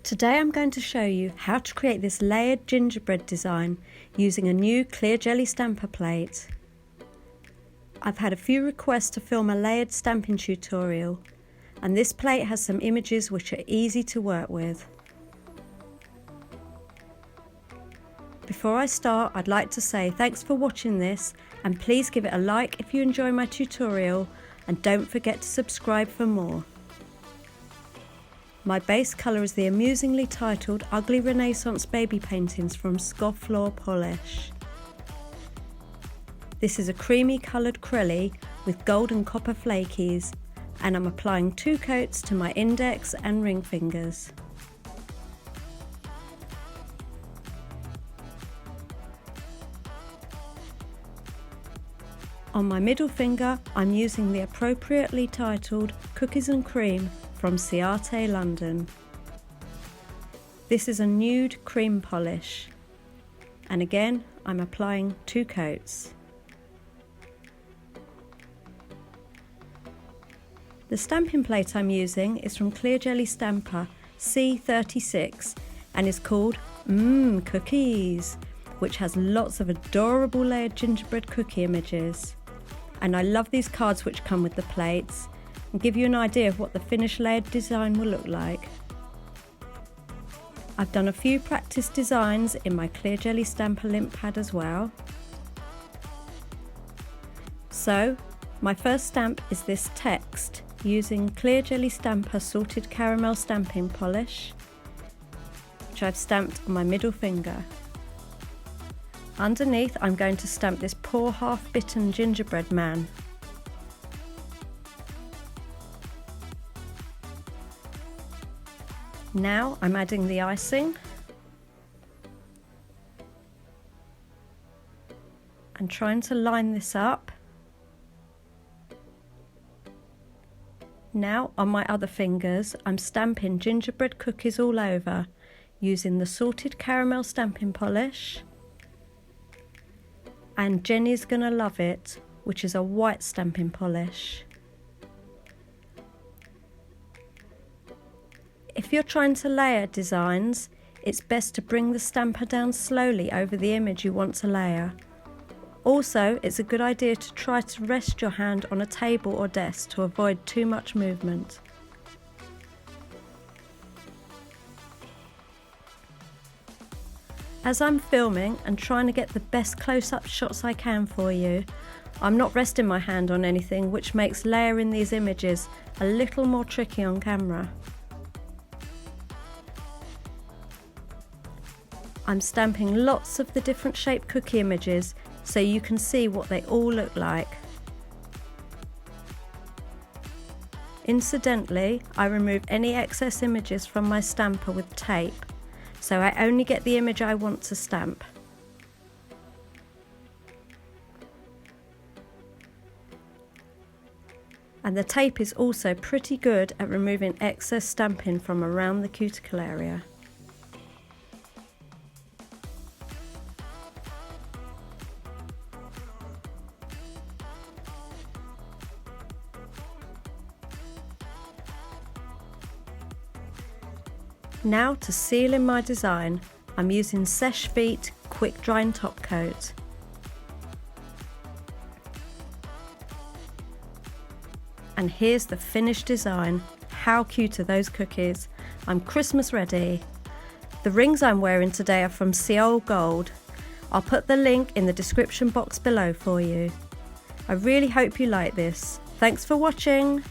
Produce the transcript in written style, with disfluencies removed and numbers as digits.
Today I'm going to show you how to create this layered gingerbread design using a new clear jelly stamper plate. I've had a few requests to film a layered stamping tutorial, and this plate has some images which are easy to work with. Before I start, I'd like to say thanks for watching this, and please give it a like if you enjoy my tutorial, and don't forget to subscribe for more. My base colour is the amusingly titled Ugly Renaissance baby paintings from Scofflaw Polish. This is a creamy coloured chrysler with gold and copper flakies, and I'm applying 2 coats to my index and ring fingers. On my middle finger, I'm using the appropriately titled Cookies and Cream from Ciate, London. This is a nude cream polish, and again I'm applying 2 coats. The stamping plate I'm using is from Clear Jelly Stamper C-36 and is called Cookies, which has lots of adorable layered gingerbread cookie images. And I love these cards which come with the plates and give you an idea of what the finished layered design will look like. I've done a few practice designs in my Clear Jelly Stamper lint pad as well. So my first stamp is this text using Clear Jelly Stamper Salted Caramel stamping polish, which I've stamped on my middle finger. Underneath I'm going to stamp this poor half-bitten gingerbread man. Now I'm adding the icing and trying to line this up. Now on my other fingers I'm stamping gingerbread cookies all over using the Salted Caramel stamping polish and Jenny's Gonna Love It, which is a white stamping polish. If you're trying to layer designs, it's best to bring the stamper down slowly over the image you want to layer. Also, it's a good idea to try to rest your hand on a table or desk to avoid too much movement. As I'm filming and trying to get the best close-up shots I can for you, I'm not resting my hand on anything, which makes layering these images a little more tricky on camera. I'm stamping lots of the different shaped cookie images so you can see what they all look like. Incidentally, I remove any excess images from my stamper with tape, so I only get the image I want to stamp. And the tape is also pretty good at removing excess stamping from around the cuticle area. Now to seal in my design, I'm using Seche Vite quick drying top coat. And here's the finished design. How cute are those cookies? I'm Christmas ready. The rings I'm wearing today are from SeolGold. I'll put the link in the description box below for you. I really hope you like this. Thanks for watching.